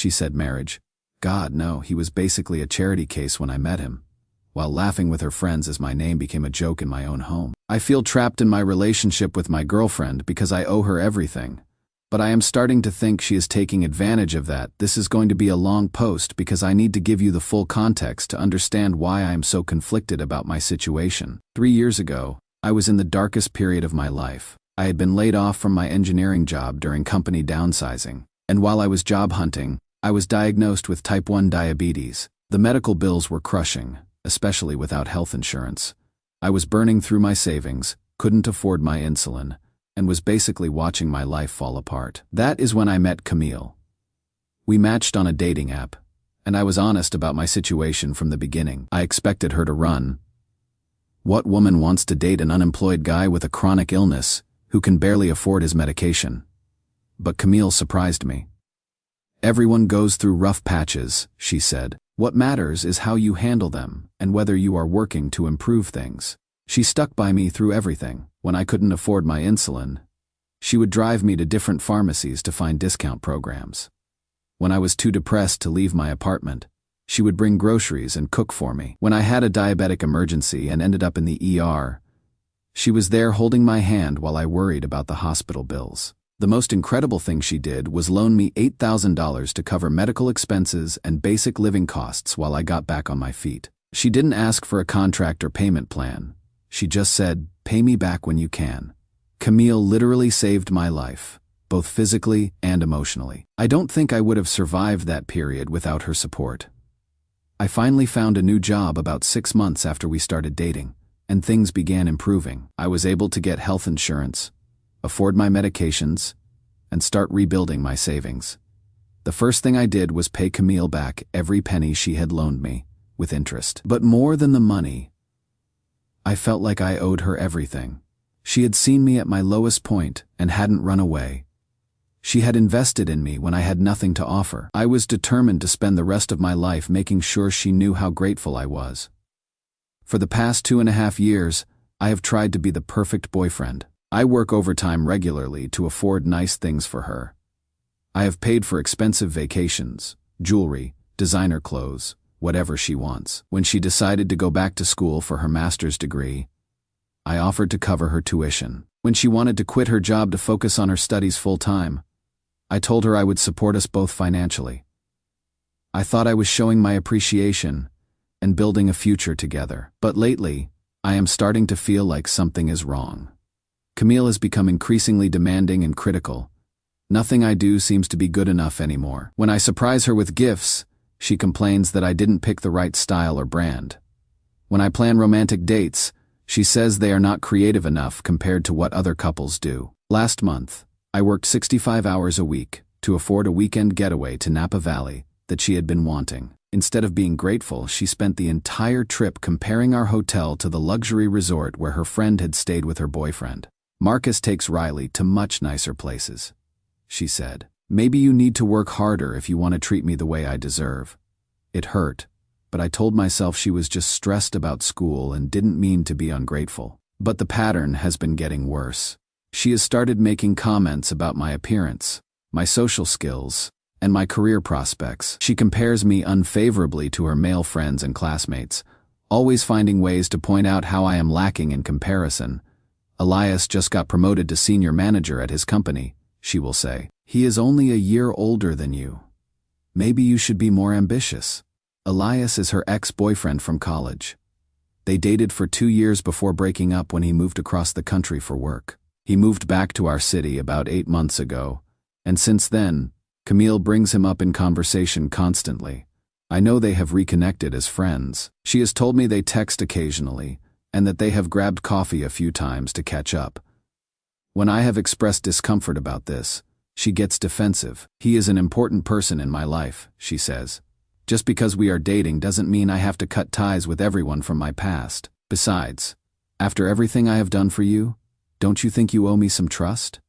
she said. Marriage? God, no, he was basically a charity case when I met him, while laughing with her friends as my name became a joke in my own home. I feel trapped in my relationship with my girlfriend because I owe her everything. But I am starting to think she is taking advantage of that. This is going to be a long post because I need to give you the full context to understand why I am so conflicted about my situation. 3 years ago, I was in the darkest period of my life. I had been laid off from my engineering job during company downsizing, and while I was job hunting, I was diagnosed with type 1 diabetes. The medical bills were crushing, especially without health insurance. I was burning through my savings, couldn't afford my insulin, and was basically watching my life fall apart. That is when I met Camille. We matched on a dating app, and I was honest about my situation from the beginning. I expected her to run. What woman wants to date an unemployed guy with a chronic illness who can barely afford his medication? But Camille surprised me. Everyone goes through rough patches, she said. What matters is how you handle them and whether you are working to improve things. She stuck by me through everything. When I couldn't afford my insulin, she would drive me to different pharmacies to find discount programs. When I was too depressed to leave my apartment, she would bring groceries and cook for me. When I had a diabetic emergency and ended up in the ER, she was there holding my hand while I worried about the hospital bills. The most incredible thing she did was loan me $8,000 to cover medical expenses and basic living costs while I got back on my feet. She didn't ask for a contract or payment plan. She just said, "Pay me back when you can." Camille literally saved my life, both physically and emotionally. I don't think I would have survived that period without her support. I finally found a new job about 6 months after we started dating, and things began improving. I was able to get health insurance, afford my medications, and start rebuilding my savings. The first thing I did was pay Camille back every penny she had loaned me, with interest. But more than the money, I felt like I owed her everything. She had seen me at my lowest point and hadn't run away. She had invested in me when I had nothing to offer. I was determined to spend the rest of my life making sure she knew how grateful I was. For the past 2.5 years, I have tried to be the perfect boyfriend. I work overtime regularly to afford nice things for her. I have paid for expensive vacations, jewelry, designer clothes, whatever she wants. When she decided to go back to school for her master's degree, I offered to cover her tuition. When she wanted to quit her job to focus on her studies full-time, I told her I would support us both financially. I thought I was showing my appreciation and building a future together. But lately, I am starting to feel like something is wrong. Camille has become increasingly demanding and critical. Nothing I do seems to be good enough anymore. When I surprise her with gifts, she complains that I didn't pick the right style or brand. When I plan romantic dates, she says they are not creative enough compared to what other couples do. Last month, I worked 65 hours a week to afford a weekend getaway to Napa Valley that she had been wanting. Instead of being grateful, she spent the entire trip comparing our hotel to the luxury resort where her friend had stayed with her boyfriend. "Marcus takes Riley to much nicer places," she said. "Maybe you need to work harder if you want to treat me the way I deserve." It hurt, but I told myself she was just stressed about school and didn't mean to be ungrateful. But the pattern has been getting worse. She has started making comments about my appearance, my social skills, and my career prospects. She compares me unfavorably to her male friends and classmates, always finding ways to point out how I am lacking in comparison. "Elias just got promoted to senior manager at his company," she will say. "He is only a year older than you. Maybe you should be more ambitious." Elias is her ex-boyfriend from college. They dated for 2 years before breaking up when he moved across the country for work. He moved back to our city about 8 months ago, and since then, Camille brings him up in conversation constantly. I know they have reconnected as friends. She has told me they text occasionally, and that they have grabbed coffee a few times to catch up. When I have expressed discomfort about this, she gets defensive. "He is an important person in my life," she says. "Just because we are dating doesn't mean I have to cut ties with everyone from my past. Besides, after everything I have done for you, don't you think you owe me some trust?"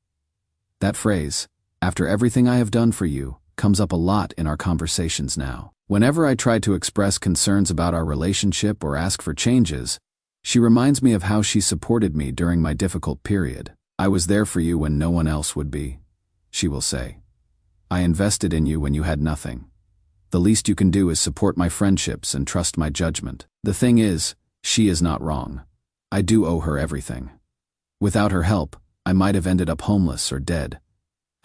That phrase, "after everything I have done for you," comes up a lot in our conversations now. Whenever I try to express concerns about our relationship or ask for changes, she reminds me of how she supported me during my difficult period. "I was there for you when no one else would be," she will say. I invested in you when you had nothing. The least you can do is support my friendships and trust my judgment. The thing is, she is not wrong. I do owe her everything. Without her help, I might have ended up homeless or dead.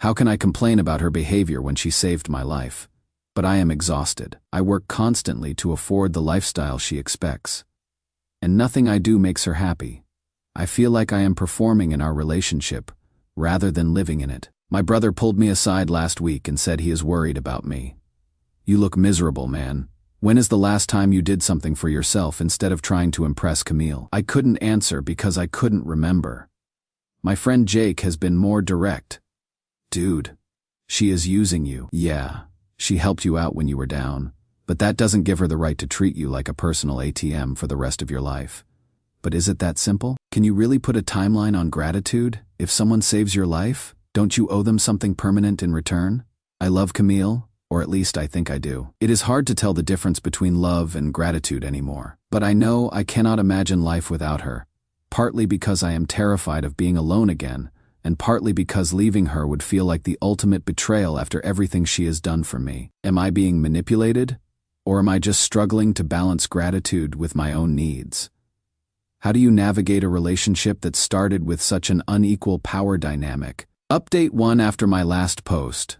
How can I complain about her behavior when she saved my life? But I am exhausted. I work constantly to afford the lifestyle she expects. And nothing I do makes her happy. I feel like I am performing in our relationship, rather than living in it. My brother pulled me aside last week and said he is worried about me. You look miserable, man. When is the last time you did something for yourself instead of trying to impress Camille? I couldn't answer because I couldn't remember. My friend Jake has been more direct. Dude, she is using you. Yeah, she helped you out when you were down, but that doesn't give her the right to treat you like a personal ATM for the rest of your life. But is it that simple? Can you really put a timeline on gratitude? If someone saves your life, don't you owe them something permanent in return? I love Camille, or at least I think I do. It is hard to tell the difference between love and gratitude anymore. But I know I cannot imagine life without her, partly because I am terrified of being alone again, and partly because leaving her would feel like the ultimate betrayal after everything she has done for me. Am I being manipulated? Or am I just struggling to balance gratitude with my own needs? How do you navigate a relationship that started with such an unequal power dynamic? Update 1 after my last post.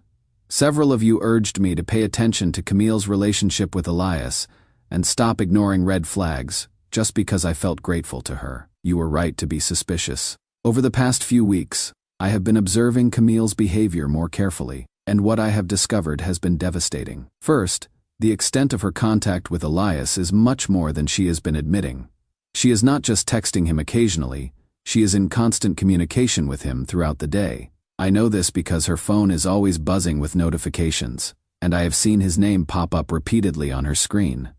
Several of you urged me to pay attention to Camille's relationship with Elias and stop ignoring red flags just because I felt grateful to her. You were right to be suspicious. Over the past few weeks, I have been observing Camille's behavior more carefully, and what I have discovered has been devastating. First, the extent of her contact with Elias is much more than she has been admitting. She is not just texting him occasionally, she is in constant communication with him throughout the day. I know this because her phone is always buzzing with notifications, and I have seen his name pop up repeatedly on her screen.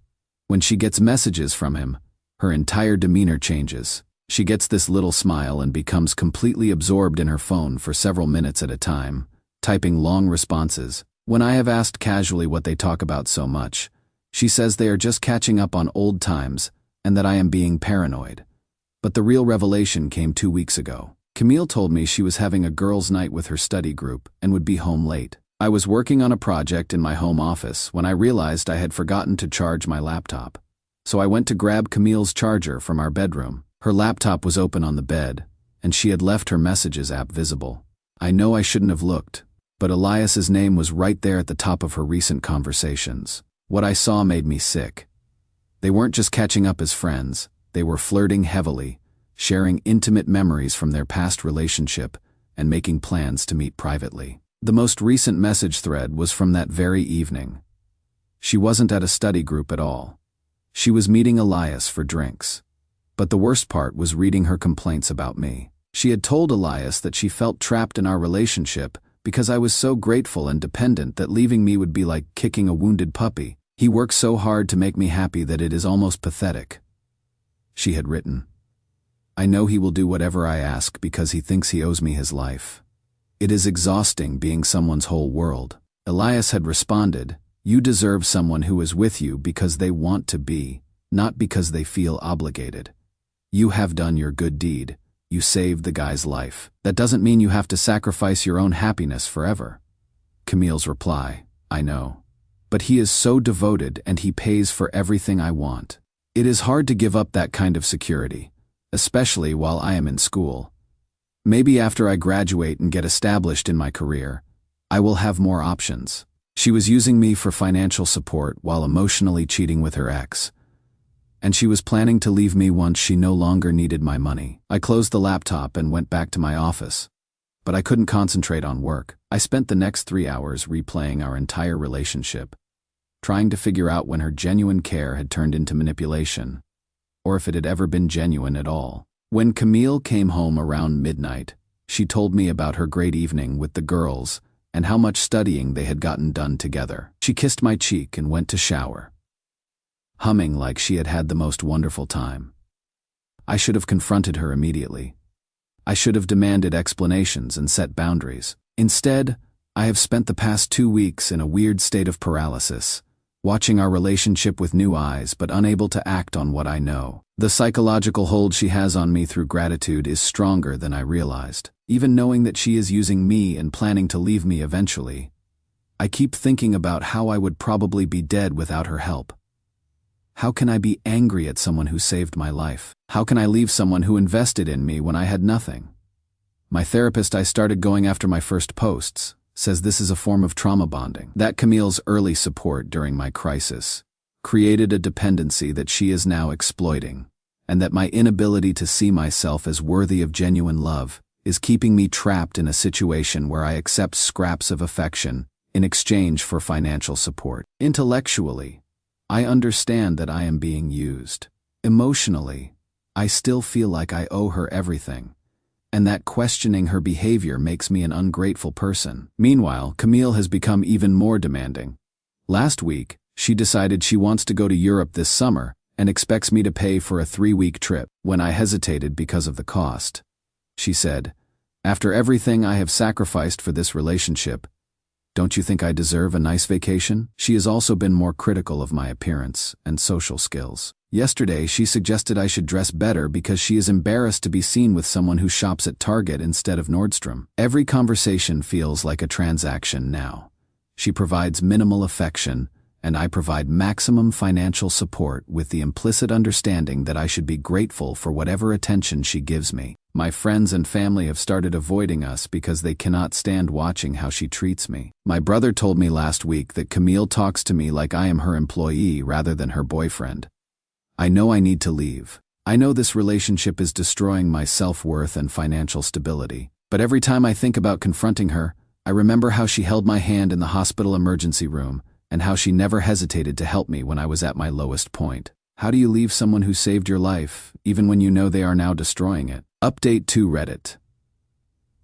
When she gets messages from him, her entire demeanor changes. She gets this little smile and becomes completely absorbed in her phone for several minutes at a time, typing long responses. When I have asked casually what they talk about so much, she says they are just catching up on old times and that I am being paranoid. But the real revelation came 2 weeks ago. Camille told me she was having a girls' night with her study group and would be home late. I was working on a project in my home office when I realized I had forgotten to charge my laptop. So I went to grab Camille's charger from our bedroom. Her laptop was open on the bed, and she had left her messages app visible. I know I shouldn't have looked, but Elias's name was right there at the top of her recent conversations. What I saw made me sick. They weren't just catching up as friends, they were flirting heavily, sharing intimate memories from their past relationship, and making plans to meet privately. The most recent message thread was from that very evening. She wasn't at a study group at all. She was meeting Elias for drinks. But the worst part was reading her complaints about me. She had told Elias that she felt trapped in our relationship because I was so grateful and dependent that leaving me would be like kicking a wounded puppy. He works so hard to make me happy that it is almost pathetic. She had written, I know he will do whatever I ask because he thinks he owes me his life. It is exhausting being someone's whole world. Elias had responded, you deserve someone who is with you because they want to be, not because they feel obligated. You have done your good deed. You saved the guy's life. That doesn't mean you have to sacrifice your own happiness forever. Camille's reply, I know. But he is so devoted and he pays for everything I want. It is hard to give up that kind of security, especially while I am in school. Maybe after I graduate and get established in my career, I will have more options. She was using me for financial support while emotionally cheating with her ex. And she was planning to leave me once she no longer needed my money. I closed the laptop and went back to my office. But I couldn't concentrate on work. I spent the next 3 hours replaying our entire relationship, trying to figure out when her genuine care had turned into manipulation, or if it had ever been genuine at all. When Camille came home around midnight, she told me about her great evening with the girls and how much studying they had gotten done together. She kissed my cheek and went to shower, humming like she had had the most wonderful time. I should have confronted her immediately. I should have demanded explanations and set boundaries. Instead, I have spent the past 2 weeks in a weird state of paralysis, watching our relationship with new eyes but unable to act on what I know. The psychological hold she has on me through gratitude is stronger than I realized. Even knowing that she is using me and planning to leave me eventually, I keep thinking about how I would probably be dead without her help. How can I be angry at someone who saved my life? How can I leave someone who invested in me when I had nothing? My therapist I started going after my first posts says this is a form of trauma bonding. That Camille's early support during my crisis created a dependency that she is now exploiting, and that my inability to see myself as worthy of genuine love is keeping me trapped in a situation where I accept scraps of affection in exchange for financial support. Intellectually, I understand that I am being used. Emotionally, I still feel like I owe her everything, and that questioning her behavior makes me an ungrateful person. Meanwhile, Camille has become even more demanding. Last week, she decided she wants to go to Europe this summer and expects me to pay for a 3-week trip. When I hesitated because of the cost, she said, "After everything I have sacrificed for this relationship, don't you think I deserve a nice vacation?" She has also been more critical of my appearance and social skills. Yesterday, she suggested I should dress better because she is embarrassed to be seen with someone who shops at Target instead of Nordstrom. Every conversation feels like a transaction now. She provides minimal affection, and I provide maximum financial support with the implicit understanding that I should be grateful for whatever attention she gives me. My friends and family have started avoiding us because they cannot stand watching how she treats me. My brother told me last week that Camille talks to me like I am her employee rather than her boyfriend. I know I need to leave. I know this relationship is destroying my self-worth and financial stability. But every time I think about confronting her, I remember how she held my hand in the hospital emergency room and how she never hesitated to help me when I was at my lowest point. How do you leave someone who saved your life, even when you know they are now destroying it? Update to Reddit.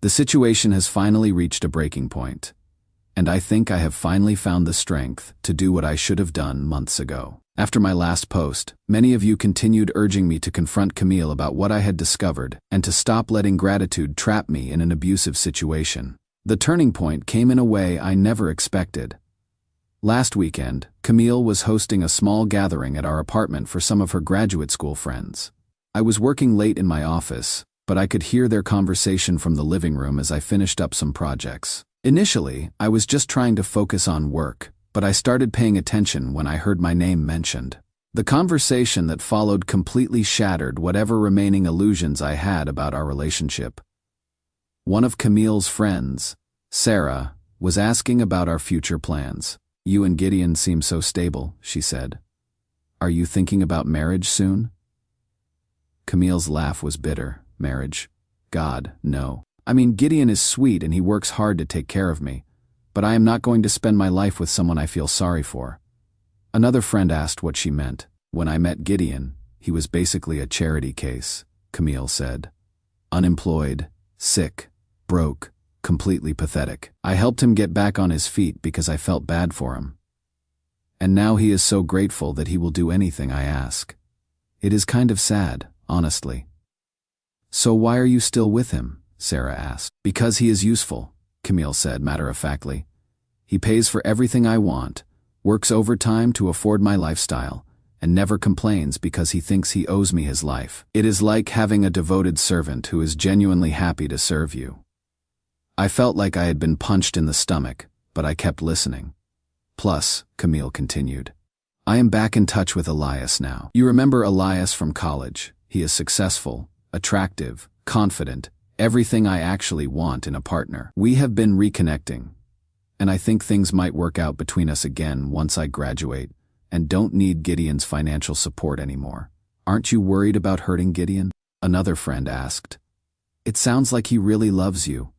The situation has finally reached a breaking point, and I think I have finally found the strength to do what I should have done months ago. After my last post, many of you continued urging me to confront Camille about what I had discovered and to stop letting gratitude trap me in an abusive situation. The turning point came in a way I never expected. Last weekend, Camille was hosting a small gathering at our apartment for some of her graduate school friends. I was working late in my office, but I could hear their conversation from the living room as I finished up some projects. Initially, I was just trying to focus on work, but I started paying attention when I heard my name mentioned. The conversation that followed completely shattered whatever remaining illusions I had about our relationship. One of Camille's friends, Sarah, was asking about our future plans. "You and Gideon seem so stable," she said. "Are you thinking about marriage soon?" Camille's laugh was bitter. "Marriage? God, no. I mean, Gideon is sweet and he works hard to take care of me, but I am not going to spend my life with someone I feel sorry for." Another friend asked what she meant. "When I met Gideon, he was basically a charity case," Camille said. "Unemployed, sick, broke, completely pathetic. I helped him get back on his feet because I felt bad for him. And now he is so grateful that he will do anything I ask. It is kind of sad, honestly." "So why are you still with him?" Sarah asked. "Because he is useful," Camille said matter-of-factly. "He pays for everything I want, works overtime to afford my lifestyle, and never complains because he thinks he owes me his life. It is like having a devoted servant who is genuinely happy to serve you." I felt like I had been punched in the stomach, but I kept listening. "Plus," Camille continued, "I am back in touch with Elias now. You remember Elias from college? He is successful, attractive, confident, everything I actually want in a partner. We have been reconnecting, and I think things might work out between us again once I graduate and don't need Gideon's financial support anymore. Aren't you worried about hurting Gideon?" Another friend asked. "It sounds like he really loves you."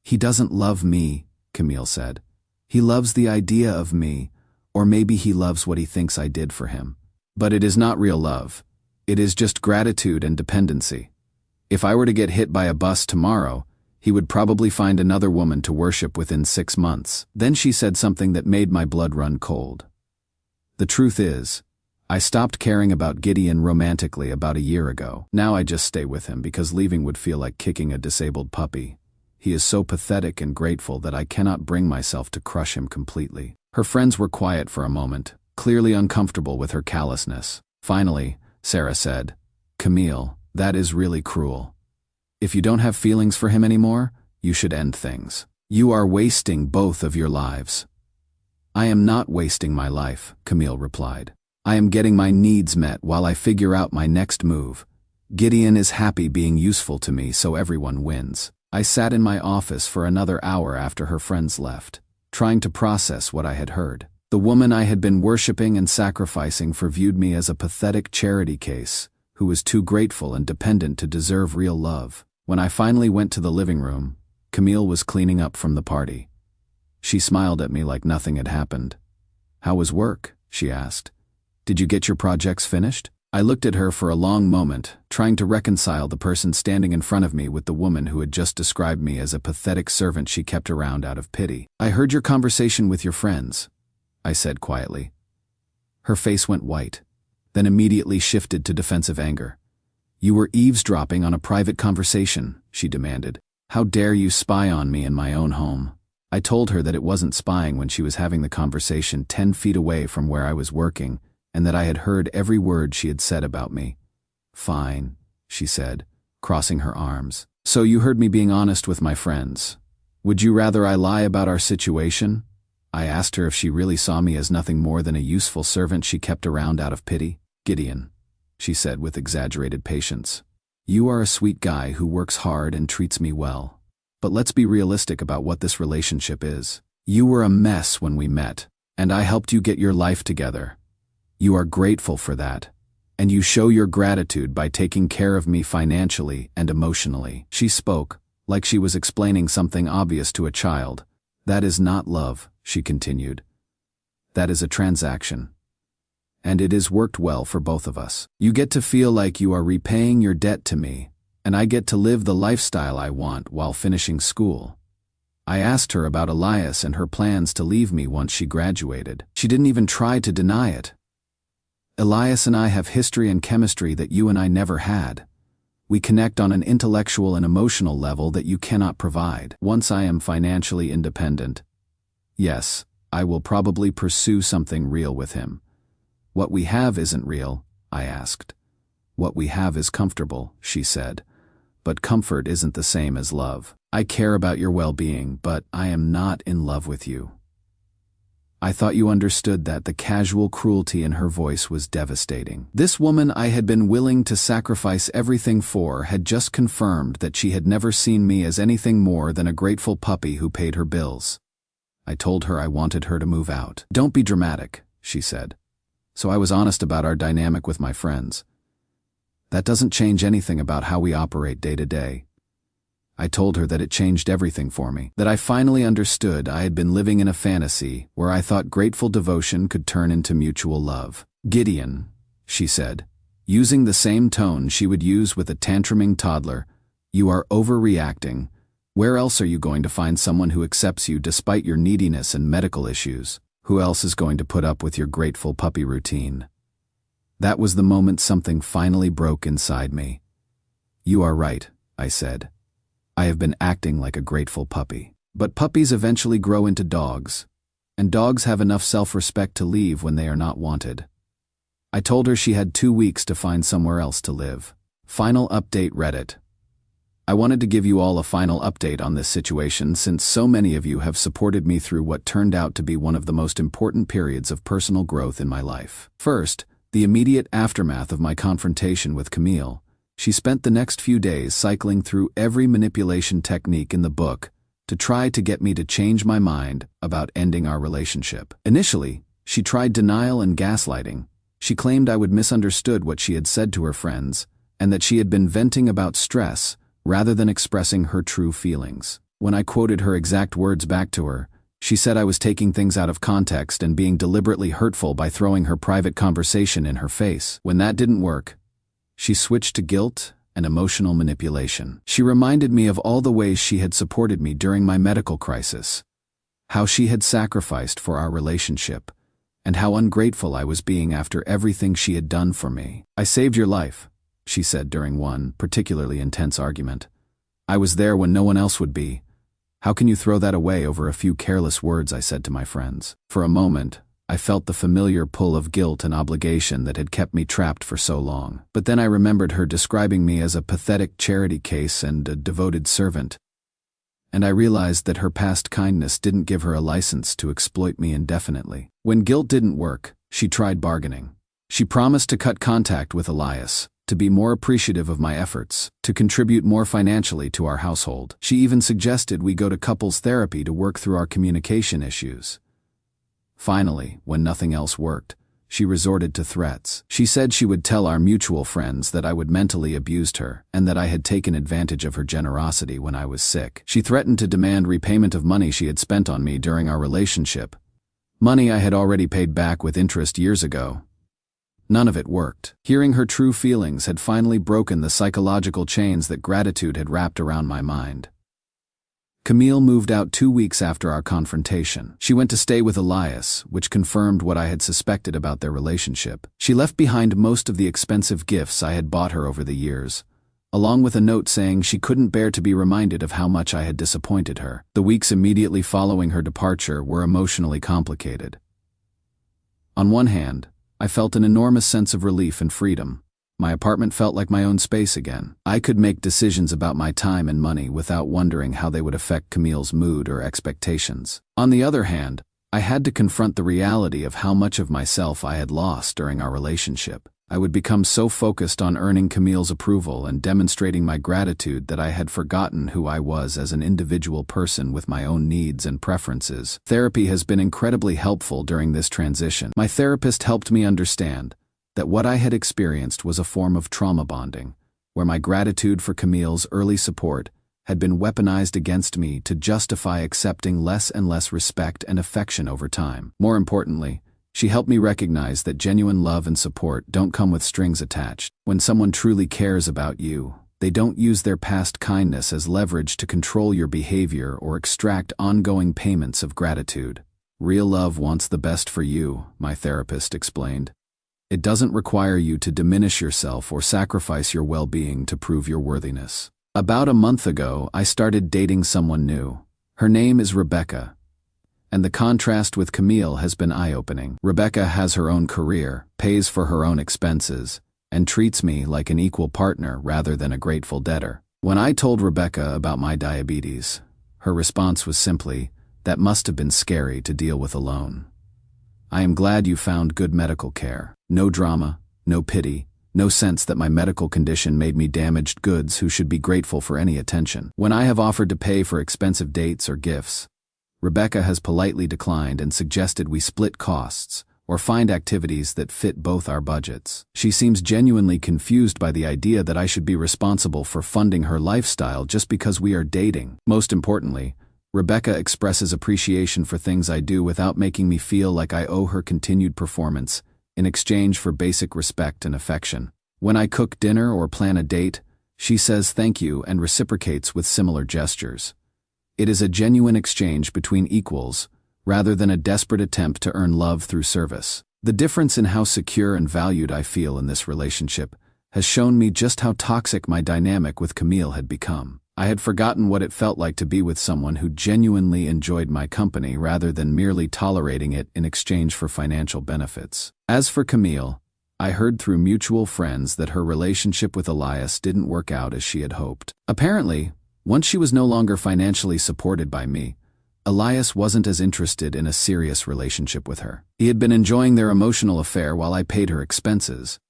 "He doesn't love me," Camille said. "He loves the idea of me, or maybe he loves what he thinks I did for him. But it is not real love. It is just gratitude and dependency. If I were to get hit by a bus tomorrow, he would probably find another woman to worship within 6 months." Then she said something that made my blood run cold. "The truth is, I stopped caring about Gideon romantically about a year ago. Now I just stay with him because leaving would feel like kicking a disabled puppy. He is so pathetic and grateful that I cannot bring myself to crush him completely." Her friends were quiet for a moment, clearly uncomfortable with her callousness. Finally, Sarah said, "Camille, that is really cruel. If you don't have feelings for him anymore, you should end things. You are wasting both of your lives." I am not wasting my life, Camille replied. I am getting my needs met while I figure out my next move. Gideon is happy being useful to me, so everyone wins. I sat in my office for another hour after her friends left, trying to process what I had heard. The woman I had been worshipping and sacrificing for viewed me as a pathetic charity case, who was too grateful and dependent to deserve real love. When I finally went to the living room, Camille was cleaning up from the party. She smiled at me like nothing had happened. How was work? She asked. Did you get your projects finished? I looked at her for a long moment, trying to reconcile the person standing in front of me with the woman who had just described me as a pathetic servant she kept around out of pity. I heard your conversation with your friends, I said quietly. Her face went white, then immediately shifted to defensive anger. You were eavesdropping on a private conversation, she demanded. How dare you spy on me in my own home? I told her that it wasn't spying when she was having the conversation 10 feet away from where I was working, and that I had heard every word she had said about me. Fine, she said, crossing her arms. So you heard me being honest with my friends. Would you rather I lie about our situation? I asked her if she really saw me as nothing more than a useful servant she kept around out of pity. Gideon, she said with exaggerated patience. You are a sweet guy who works hard and treats me well. But let's be realistic about what this relationship is. You were a mess when we met, and I helped you get your life together. You are grateful for that, and you show your gratitude by taking care of me financially and emotionally. She spoke, like she was explaining something obvious to a child. That is not love, she continued. That is a transaction. And it has worked well for both of us. You get to feel like you are repaying your debt to me, and I get to live the lifestyle I want while finishing school. I asked her about Elias and her plans to leave me once she graduated. She didn't even try to deny it. Elias and I have history and chemistry that you and I never had. We connect on an intellectual and emotional level that you cannot provide. Once I am financially independent, yes, I will probably pursue something real with him. What we have isn't real, I asked. What we have is comfortable, she said. But comfort isn't the same as love. I care about your well-being, but I am not in love with you. I thought you understood that. The casual cruelty in her voice was devastating. This woman I had been willing to sacrifice everything for had just confirmed that she had never seen me as anything more than a grateful puppy who paid her bills. I told her I wanted her to move out. Don't be dramatic, she said. So I was honest about our dynamic with my friends. That doesn't change anything about how we operate day to day. I told her that it changed everything for me, that I finally understood I had been living in a fantasy where I thought grateful devotion could turn into mutual love. Gideon, she said, using the same tone she would use with a tantruming toddler, you are overreacting. Where else are you going to find someone who accepts you despite your neediness and medical issues? Who else is going to put up with your grateful puppy routine? That was the moment something finally broke inside me. You are right, I said. I have been acting like a grateful puppy. But puppies eventually grow into dogs, and dogs have enough self-respect to leave when they are not wanted. I told her she had 2 weeks to find somewhere else to live. Final update Reddit. I wanted to give you all a final update on this situation since so many of you have supported me through what turned out to be one of the most important periods of personal growth in my life. First, the immediate aftermath of my confrontation with Camille. She spent the next few days cycling through every manipulation technique in the book to try to get me to change my mind about ending our relationship. Initially, she tried denial and gaslighting. She claimed I would misunderstood what she had said to her friends, and that she had been venting about stress rather than expressing her true feelings. When I quoted her exact words back to her, she said I was taking things out of context and being deliberately hurtful by throwing her private conversation in her face. When that didn't work, she switched to guilt and emotional manipulation. She reminded me of all the ways she had supported me during my medical crisis, how she had sacrificed for our relationship, and how ungrateful I was being after everything she had done for me. I saved your life, she said during one particularly intense argument. I was there when no one else would be. How can you throw that away over a few careless words? I said to my friends. For a moment, I felt the familiar pull of guilt and obligation that had kept me trapped for so long. But then I remembered her describing me as a pathetic charity case and a devoted servant. and I realized that her past kindness didn't give her a license to exploit me indefinitely. When guilt didn't work, she tried bargaining. She promised to cut contact with Elias, to be more appreciative of my efforts, to contribute more financially to our household. She even suggested we go to couples therapy to work through our communication issues. Finally, when nothing else worked, she resorted to threats. She said she would tell our mutual friends that I would mentally abused her and that I had taken advantage of her generosity when I was sick. She threatened to demand repayment of money she had spent on me during our relationship, money I had already paid back with interest years ago. None of it worked. Hearing her true feelings had finally broken the psychological chains that gratitude had wrapped around my mind. Camille moved out 2 weeks after our confrontation. She went to stay with Elias, which confirmed what I had suspected about their relationship. She left behind most of the expensive gifts I had bought her over the years, along with a note saying she couldn't bear to be reminded of how much I had disappointed her. The weeks immediately following her departure were emotionally complicated. On one hand, I felt an enormous sense of relief and freedom. My apartment felt like my own space again. I could make decisions about my time and money without wondering how they would affect Camille's mood or expectations. On the other hand, I had to confront the reality of how much of myself I had lost during our relationship. I would become so focused on earning Camille's approval and demonstrating my gratitude that I had forgotten who I was as an individual person with my own needs and preferences. Therapy has been incredibly helpful during this transition. My therapist helped me understand that what I had experienced was a form of trauma bonding, where my gratitude for Camille's early support had been weaponized against me to justify accepting less and less respect and affection over time. More importantly, she helped me recognize that genuine love and support don't come with strings attached. When someone truly cares about you, they don't use their past kindness as leverage to control your behavior or extract ongoing payments of gratitude. Real love wants the best for you, my therapist explained. It doesn't require you to diminish yourself or sacrifice your well-being to prove your worthiness. About a month ago, I started dating someone new. Her name is Rebecca, and the contrast with Camille has been eye-opening. Rebecca has her own career, pays for her own expenses, and treats me like an equal partner rather than a grateful debtor. When I told Rebecca about my diabetes, her response was simply, "That must have been scary to deal with alone. I am glad you found good medical care. No drama, no pity, no sense that my medical condition made me damaged goods who should be grateful for any attention." When I have offered to pay for expensive dates or gifts, Rebecca has politely declined and suggested we split costs or find activities that fit both our budgets. She seems genuinely confused by the idea that I should be responsible for funding her lifestyle just because we are dating. Most importantly, Rebecca expresses appreciation for things I do without making me feel like I owe her continued performance in exchange for basic respect and affection. When I cook dinner or plan a date, she says thank you and reciprocates with similar gestures. It is a genuine exchange between equals, rather than a desperate attempt to earn love through service. The difference in how secure and valued I feel in this relationship has shown me just how toxic my dynamic with Camille had become. I had forgotten what it felt like to be with someone who genuinely enjoyed my company rather than merely tolerating it in exchange for financial benefits. As for Camille, I heard through mutual friends that her relationship with Elias didn't work out as she had hoped. Apparently, once she was no longer financially supported by me, Elias wasn't as interested in a serious relationship with her. He had been enjoying their emotional affair while I paid her expenses,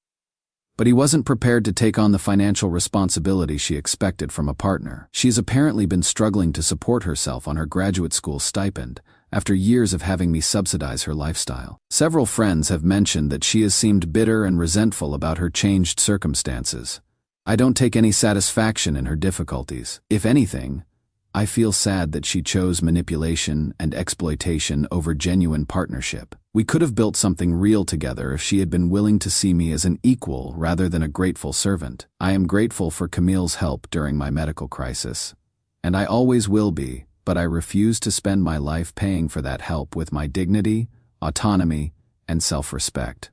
but he wasn't prepared to take on the financial responsibility she expected from a partner. She's apparently been struggling to support herself on her graduate school stipend after years of having me subsidize her lifestyle. Several friends have mentioned that she has seemed bitter and resentful about her changed circumstances. I don't take any satisfaction in her difficulties. If anything, I feel sad that she chose manipulation and exploitation over genuine partnership. We could have built something real together if she had been willing to see me as an equal rather than a grateful servant. I am grateful for Camille's help during my medical crisis, and I always will be, but I refuse to spend my life paying for that help with my dignity, autonomy, and self-respect.